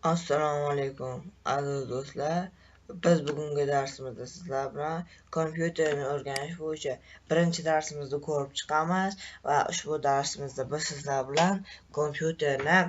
Assalomu alaykum aziz do'stlar. Biz bugungi darsimizda sizlar bilan kompyuterni o'rganish bo'yicha birinchi darsimizni ko'rib chiqamiz va ushbu darsimizda biz sizlar bilan kompyuterni,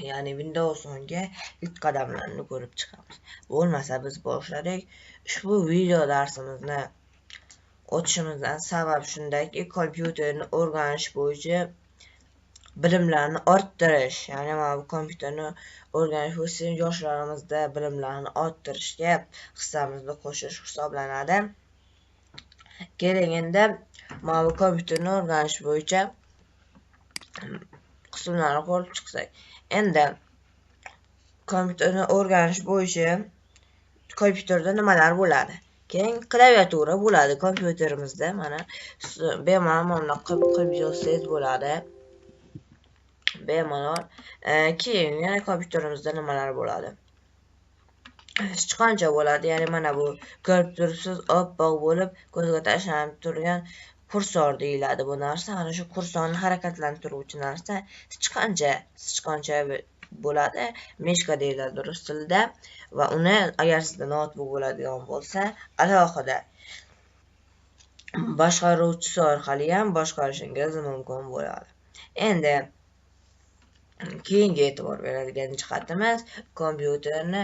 ya'ni Windows 10 ga ilk qadamlarni ko'rib chiqamiz. Bo'lmasa biz boshladik. Ushbu video darsimizni o'tishimizdan sabab shundaki, kompyuterni o'rganish bo'yicha bilimlarni orttirish, ya'ni mana bu kompyuterni o'rganish bo'lsa yoshlarimizda bilimlarni orttirishga hissamizni qo'shish hisoblanadi. Keling, endi mana bu kompyuterni o'rganish bo'yicha qismlarni ko'rib chiqsak. Endi kompyuterni o'rganish bo'yicha kompyuterda nimalar bo'ladi? Keyin klaviatura bo'ladi kompyuterimizda. Mana bemalol mana qilib yozsangiz bo'ladi. Bemalol. Keyin yana kompyuterimizda nimalar bo'ladi? Sichqoncha bo'ladi, ya'ni mana bu ko'rib turibsiz, oppoq bo'lib ko'zga tashlanib turgan kursor deyiladi bu narsa. Ana shu kursorni harakatlantiruvchi narsa sichqoncha bo'ladi. Mishka deyiladi rus tilida va uni agar sizda notebook bo'ladigan bo'lsa, alohida boshqaruvchisi orqali ham boshqarishingiz mumkin bo'ladi. Endi keyingi e'tibor beradigan jihatimiz kompyuterni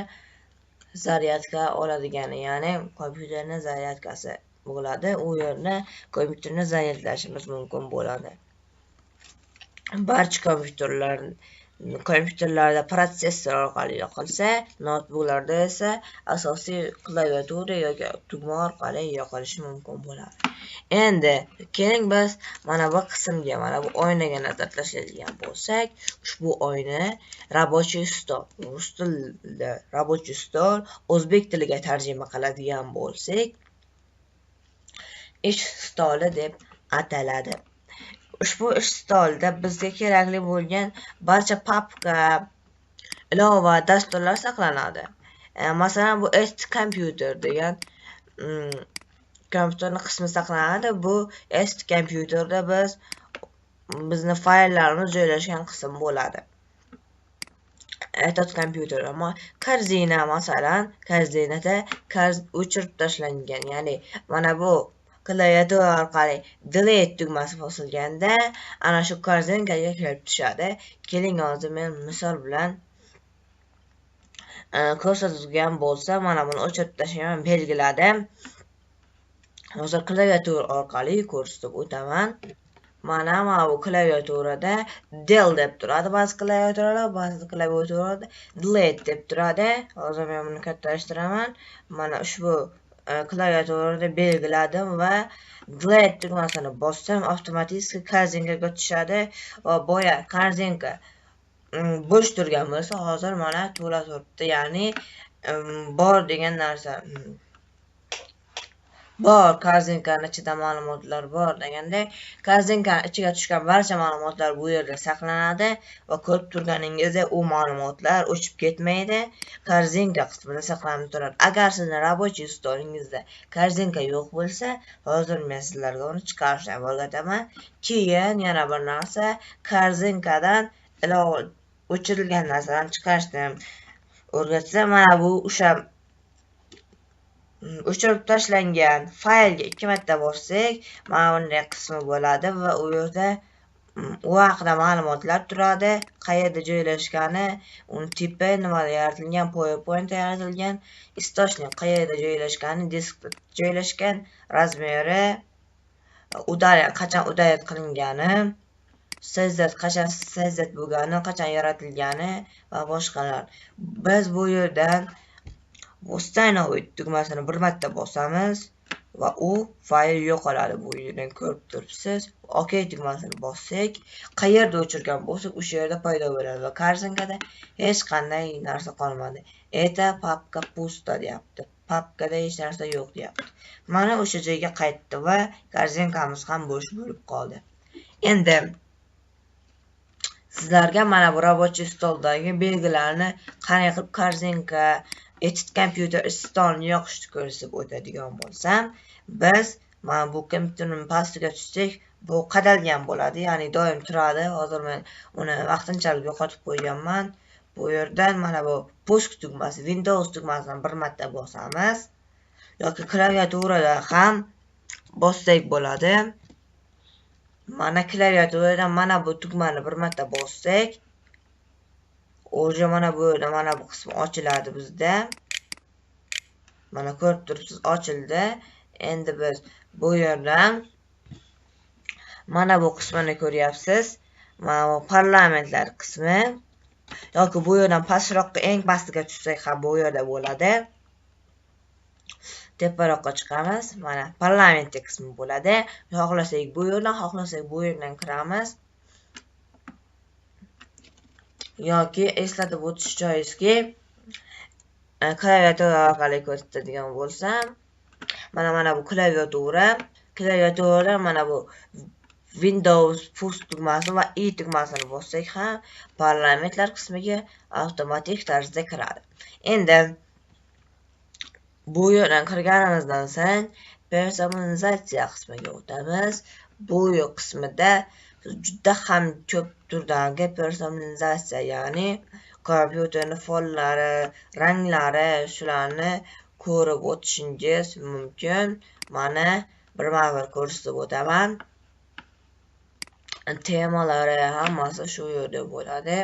zaryadka oladigani, ya'ni kompyuterni zaryadkasi bo'ladi. U yerda kompyuterni zaryadlashimiz mumkin bo'ladi. Barcha kompyuterlarda protsessor orqali yoqilsa, notebooklarda esa asosiy klaviatura yoki tugma orqali yoqilishi mumkin bo'ladi. Endi keling biz mana bu qismga, mana bu oynaga nazar tashlaydigan bo'lsak, ushbu oyna рабочий stol, rus tilida рабочий stol, o'zbek tiliga tarjima qiladigan bo'lsak, ish stoli deb ataladi. Ushbu ish stolida bizga kerakli bo'lgan barcha papka, ilova, dasturlar saqlanadi. Masalan, bu est kompyuter degan kompyuterning qismi saqlanadi. Bu est kompyuterda bizni fayllarimiz joylashgan qism bo'ladi. Этот kompyuter, ammo korзина, masalan, korзинada o'chirib tashlangan, ya'ni mana bu klaviatura orqali delete tugmasi bosilganda ana shu korзинkaga kelib tushadi. Keling, hozir men misol bilan ko'rsatadigan bo'lsam, mana buni o'chirib tashlashni belgiladim. Hozir klaviatura orqali ko'rsatib o'taman. Mana bu klaviaturada del deb turadi ba'zi klaviaturalar, ba'zi klaviaturada delete deb turadi. Hozir men buni kattalashtiraman. Mana ushbu klaviaturada belgiladim va delete tugmasini bossam, avtomatik korзинkaga tushadi va boya korзинka bo'sh turgan bo'lsa, hozir mana to'la turibdi. Ya'ni bor degan narsa bor, korзинkaning ichida ma'lumotlar bor deganda, korзинkaning ichiga tushgan barcha ma'lumotlar bu yerda saqlanadi va ko'rib turganingizdek u ma'lumotlar o'chib ketmaydi, korзинка qismida saqlanib turadi. Agar sizning рабочий stolingizda korзинка yo'q bo'lsa, hozir men sizlarga uni chiqarishni o'rgataman. Keyin yana bir narsa, korзинkadan ilova o'chirilgan narsalarni chiqarishni o'rgatsam, mana bu o'sha o'chirib tashlangan faylga 2 marta bossak, mana bunday qismi bo'ladi va u yerda u haqida ma'lumotlar turadi, qayerda joylashgani, uni tipi, nimada yaratilgan, PowerPoint yaratilgan, istochnik qayerda joylashgani, diskda joylashgan, razmeri, qachon udayat qilingani, qachon SZ bo'lgani, qachon yaratilgani va boshqalar. Biz bu yerdan Uстановить tugmasini bir marta bosamiz va u fayl yo'qoladi. Bu yerdan ko'rib turibsiz. OK tugmasini bossak, qayerda o'chirgan bo'lsak, o'sha yerda paydo bo'ladi va korзинкада hech qanday narsa qolmadi. Eta papka pusta deyapti. Papkada hech narsa yo'q deyapti. Mana o'sha joyga qaytdi va korзинкamiz ham bo'sh bo'lib qoldi. Endi sizlarga mana bu рабочий stoldagi belgilarni qanday qilib korзинка Edit kompyuter stolini yoqishni ko'rsatib o'tadigan bo'lsam, biz mana bu kompyuterning pastiga tushsak, bu qadalgan bo'ladi, ya'ni doim turadi. Hozir men uni vaqtinchalik yo'qotib qo'yganman. bu yerdan mana bu push tugmasi, Windows tugmasini bir marta bosamiz yoki klaviaturada ham bossak bo'ladi. Mana klaviaturadan mana bu tugmani bir marta bossak, o'sha mana bu yerda mana bu qismi ochiladi bizda. Mana ko'rib turibsiz, ochildi. Endi biz bu yerdan mana bu qismini ko'ryapsiz. Mana bu parlamentlar qismi yoki bu yerdan pastroqqa eng pastiga tushsak ham bu yerda bo'ladi. Teparoqqa chiqamiz. Mana parlament qismi bo'ladi. Xohlasak bu yerdan, xohlasak bu yerdan kiramiz. Yoki eslatib o'tish joizki, klaviatura orqali ko'rsatadigan bo'lsam, mana bu klaviaturada mana bu Windows push tugmasi va I tugmasini bossak ham parlamentlar qismiga avtomatik tarzda kiradi. Endi bu yerdan kirganimizdan so'ng personalizatsiya qismiga o'tamiz. Bu qismida juda ham ko'p turdagi personalizatsiya, ya'ni kompyuterning fonlari, ranglari, shularni ko'rib o'tishingiz mumkin. Mana bir ko'rsatib o'taman. Temalari hammasi shu yerda bo'ladi.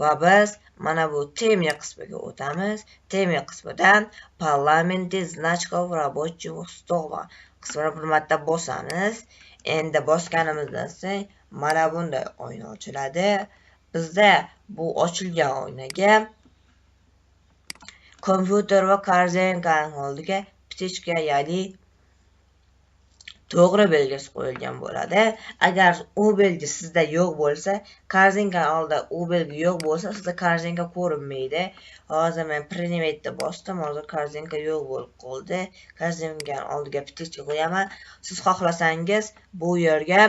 Va biz mana bu tema qismiga o'tamiz. Tema qismidan parlamenti значков рабочего стола qismini bir marta bosamiz. Endi bosganimizdan so'ng mana bunday oyna ochiladi. Bizda bu ochilgan oynaga kompyuter va korzinkaning oldiga птичка, ya'ni to'g'ri belgisi qo'yilgan bo'ladi. Agar u belgi sizda yo'q bo'lsa, korzinka oldida u belgi yo'q bo'lsa, sizda korzinka ko'rinmaydi. Hozir men primetni bosdim, hozir korzinka yo'q bo'lib qoldi. Korzinka oldiga птичка qo'yaman. Siz xohlasangiz bu yerga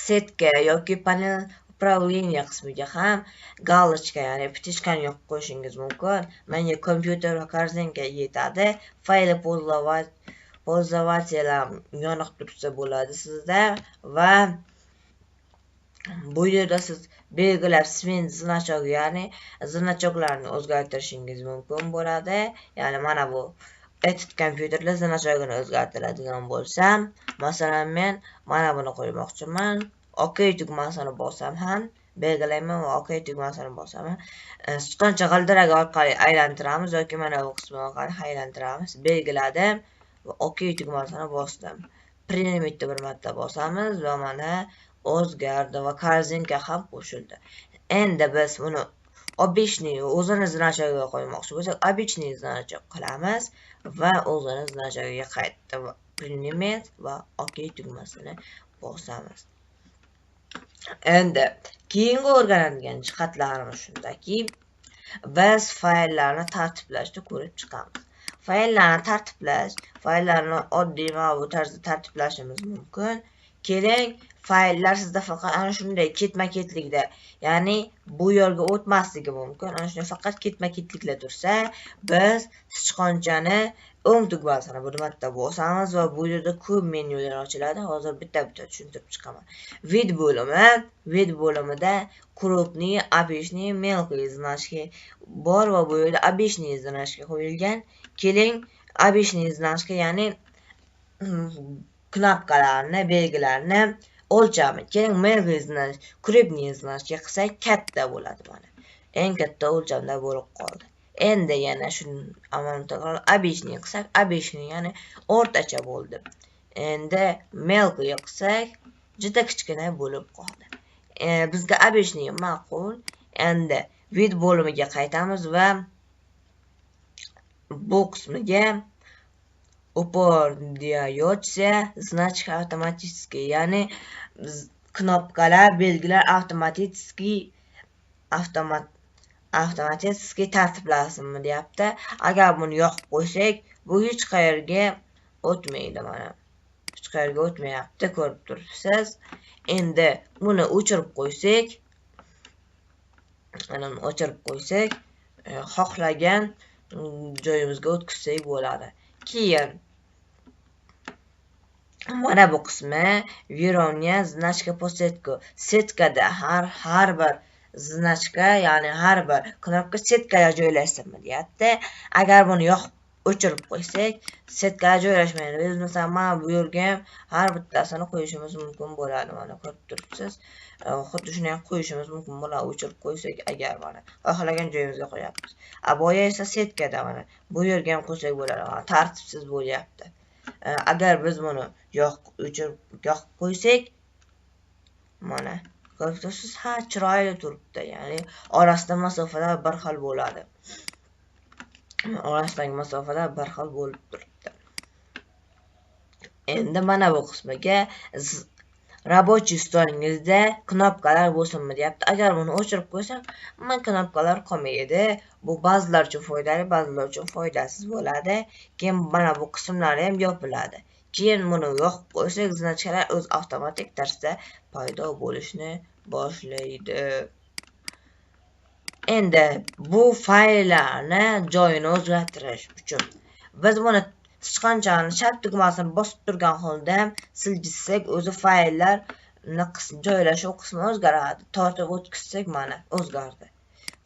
setka yoki panel управления qismiga ham галочка, ya'ni птичкani yoqib qo'yishingiz mumkin. Menga kompyuter va korzinka yetadi. Fayl pользователям yoniq tursa bo'ladi sizda va bu yerda siz belgilab smen значок, ya'ni значокlarni o'zgartirishingiz mumkin bo'ladi. Ya'ni mana bu edit kompyuterda значогini o'zgartiradigan bo'lsam, masalan men mana buni qo'ymoqchiman. OK tugmasini bosam ham belgilayman va OK tugmasini bosaman. Sichqoncha g'ildirak orqali aylantiramiz yoki mana bu qismi orqali aylantiramiz. Belgiladim va OK tugmasini bosdim. Primetni bir marta bosamiz va mana o'zgardi va korzinka ham qo'shildi. Endi biz buni обычный o'zini значог'iga qo'ymoqchi bo'lsak, обычный значок qilamiz va o'zini значог'iga qaytdi. Primet va OK tugmasini bosamiz. Endi keyingi o'rganadigan jihatlarimiz shundaki, biz fayllarni tartiblashni ko'rib chiqamiz. Fayllarni tartiblash, fayllarni oddiy va bu tarzda tartiblashimiz mumkin. Keling, fayllar sizda faqat ana shunday ketma-ketlikda, ya'ni bu yerga o'tmasligi mumkin. Ana shunday faqat ketma-ketlikda tursa, biz sichqonchani o'ng tugmasini bir marta bosamiz va bu yerda ko'p menyular ochiladi. Hozir bitta-bitta tushuntirib chiqaman. Vid bo'limida крупный, обычный, мелкий значки bor va bu yerda обычный значки qo'yilgan. Keling, обычный значки, ya'ni knopkalarni, belgilarni o'lchami. Keling, mелкий значки, крупный значки qilsak katta bo'ladi mana. Eng katta o'lchamda bo'lib qoldi. Endi yana shuni обычный qilsak, обычный, ya'ni o'rtacha bo'ldi. Endi mелкий qilsak, juda kichkina bo'lib qoldi. Bizga обычный ma'qul. Endi vid bo'limiga qaytamiz va bu qismiga упоряется значка автоматически, ya'ni knopkalar, belgilar avtomatik tartiblansinmi deyapti. Agar buni yoqib qo'ysak, bu hech qayerga o'tmaydi mana. Hech qayerga o'tmayapti, ko'rib turibsiz. Endi buni o'chirib qo'ysak, xohlagan joyimizga o'tkazsak bo'ladi. Keyin mana bu qismi Vironya значка по сетку. Setkada har bir znachka, ya'ni har bir knopka setkaga joylashsinmi deyapti. Agar buni yoqib o'chirib qo'ysak, setkaga joylashmaydi. Biz masalan mana bu yerga ham har bittasini qo'yishimiz mumkin bo'ladi. Mana ko'rib turibsiz. Xuddi shuni ham qo'yishimiz mumkin bo'ladi. O'chirib qo'ysak agar mana xohlagan joyimizga qo'yapmiz. Boya esa setkada mana bu yerga ham qo'ysak bo'ladi. Mana tartibsiz bo'lyapti. Agar biz buni yoqib qo'ysak, mana ko'rib turibsiz, ha chiroyli turibdi. Ya'ni orasida masofalar bir xil bo'ladi. Orasidagi masofalar bir xil bo'lib turibdi. Endi mana bu qismiga рабочий stolingizda knopkalar bo'lsinmi deyapti. Agar buni o'chirib qo'ysam, mana knopkalar qolmaydi. Bu ba'zilar uchun foydali, ba'zilar uchun foydasiz bo'ladi. Keyin mana bu qismlari ham yopiladi. Keyin buni yoqib qo'ysak, znachkalar o'z avtomatik tarzda paydo bo'lishni boshlaydi. Endi bu fayllarni joyini o'zgartirish uchun biz buni sichqonchani chap tugmasini bosib turgan holda siljitsak, o'zi fayllarni joylashuv qismi o'zgaradi. Tortib o'tkazsak, mana o'zgardi.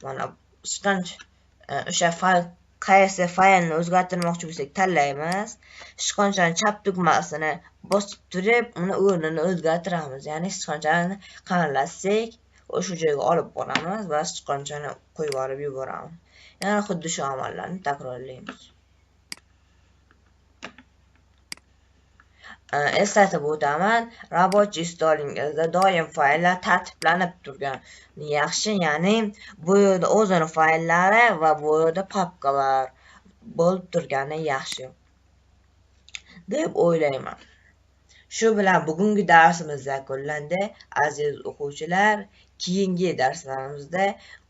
Mana o'sha fayl qaysi faylni o'zgartirmoqchi bo'lsak tanlaymiz. Sichqonchani chap tugmasini bosib turib, uni o'rnini o'zgartiramiz. Ya'ni sichqonchani qanlatsak, o'sha joyga olib boramiz va sichqonchani qo'yib yuborib yuboramiz. Yana xuddi shu amallarni takrorlaymiz. Eslatib o'taman, рабочий stolingizda doim fayllar tartiblanib turgani yaxshi, ya'ni bu yerda o'zini fayllari va bu yerda papkalar bo'lib turgani yaxshi deb o'ylayman. Shu bilan bugungi darsimiz yakunlandi. Aziz o'quvchilar, keyingi darslarimizda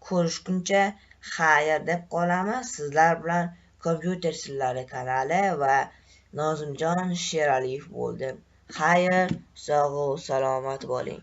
ko'rishguncha xayr deb qolamiz. Sizlar bilan kompyuter sirlari kanali va Nozimjon Sheraliyev bo'ldim. Xayr, sog' va salomat bo'ling.